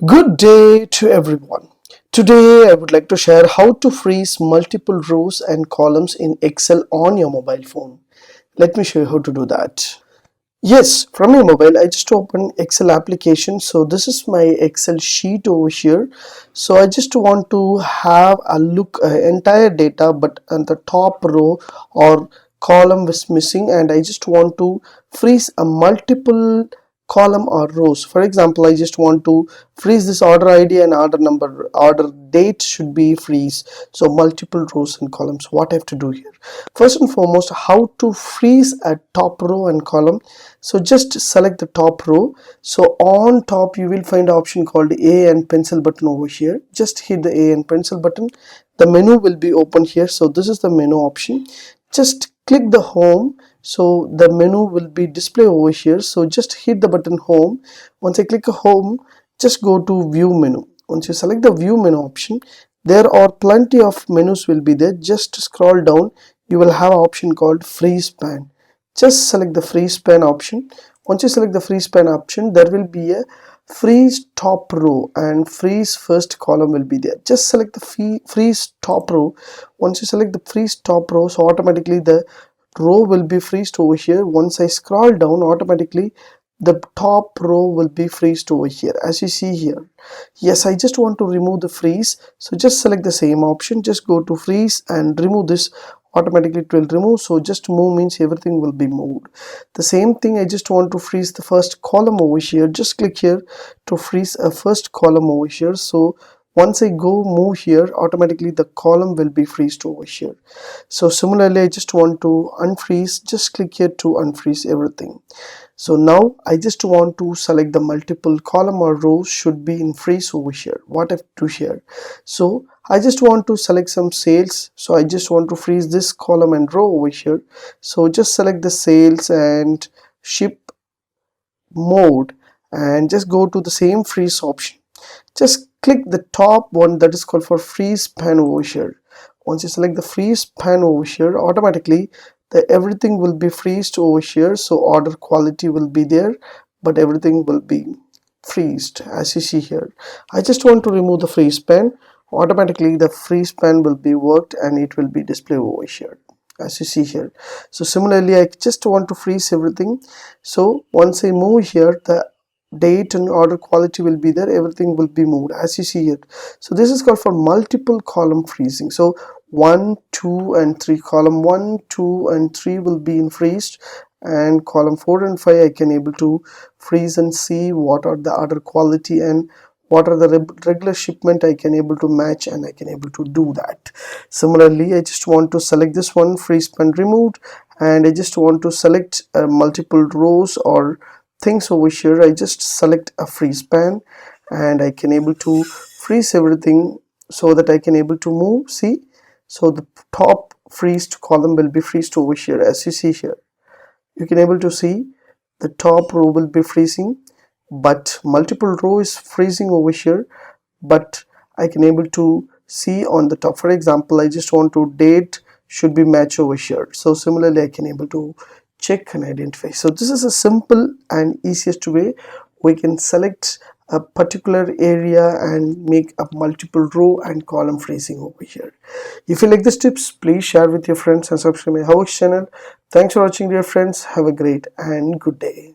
Good day to everyone. Today I would like to share how to freeze multiple rows and columns in Excel on your mobile phone. Let me show you how to do that. Yes, from your mobile I just open Excel application. So this is my Excel sheet over here. So I just want to have a look entire data, but on the top row or column was missing, and I just want to freeze a multiple column or rows. For example, I just want to freeze this order ID and order number, order date should be freeze. So multiple rows and columns. What I have to do here, first and foremost, how to freeze a top row and column. So just select the top row. So on top you will find an option called A and pencil button over here. Just hit the A and pencil button. The menu will be open here. So this is the menu option. Just click the home. So the menu will be displayed over here. So just hit the button home. Once I click home, just go to view menu. Once you select the view menu option, there are plenty of menus will be there. Just scroll down, you will have an option called freeze pan. Just select the freeze pan option. Once you select the freeze pan option, there will be a freeze top row and freeze first column will be there. Just select the freeze top row. Once you select the freeze top row, so automatically the row will be freezed over here. Once I scroll down, automatically the top row will be freezed over here, as you see here. Yes, I just want to remove the freeze, so just select the same option. Just go to freeze and remove this. Automatically it will remove. So just move means everything will be moved. The same thing, I just want to freeze the first column over here. Just click here to freeze a first column over here. So once I go move here, automatically the column will be freezed over here. So similarly, I just want to unfreeze. Just click here to unfreeze everything. So now I just want to select the multiple column or rows should be in freeze over here. What I have to do here, so I just want to select some sales. So I just want to freeze this column and row over here. So just select the sales and ship mode and just go to the same freeze option. Just click the top one that is called for freeze pan over here. Once you select the freeze pan over here, automatically everything will be freezed over here. So order quality will be there, but everything will be freezed as you see here. I just want to remove the freeze pan. Automatically the freeze pan will be worked and it will be displayed over here, as you see here. So similarly, I just want to freeze everything. So once I move here, the date and order quality will be there, everything will be moved as you see it. So this is called for multiple column freezing. So 1, 2 and 3, column 1, 2 and 3 will be in freezed, and column 4 and 5 I can able to freeze and see what are the order quality and what are the regular shipment I can able to match, and I can able to do that. Similarly, I just want to select this one, freeze pan removed, and I just want to select multiple rows or things over here. I just select a freeze pan and I can able to freeze everything so that I can able to move. See, so the top freezed column will be freezed over here, as you see here. You can able to see the top row will be freezing, but multiple row is freezing over here, but I can able to see on the top. For example, I just want to date should be match over here. So similarly, I can able to check and identify. So this is a simple and easiest way we can select a particular area and make a multiple row and column freezing over here. If you like these tips, please share with your friends and subscribe to my HowXT channel. Thanks for watching, dear friends. Have a great and good day.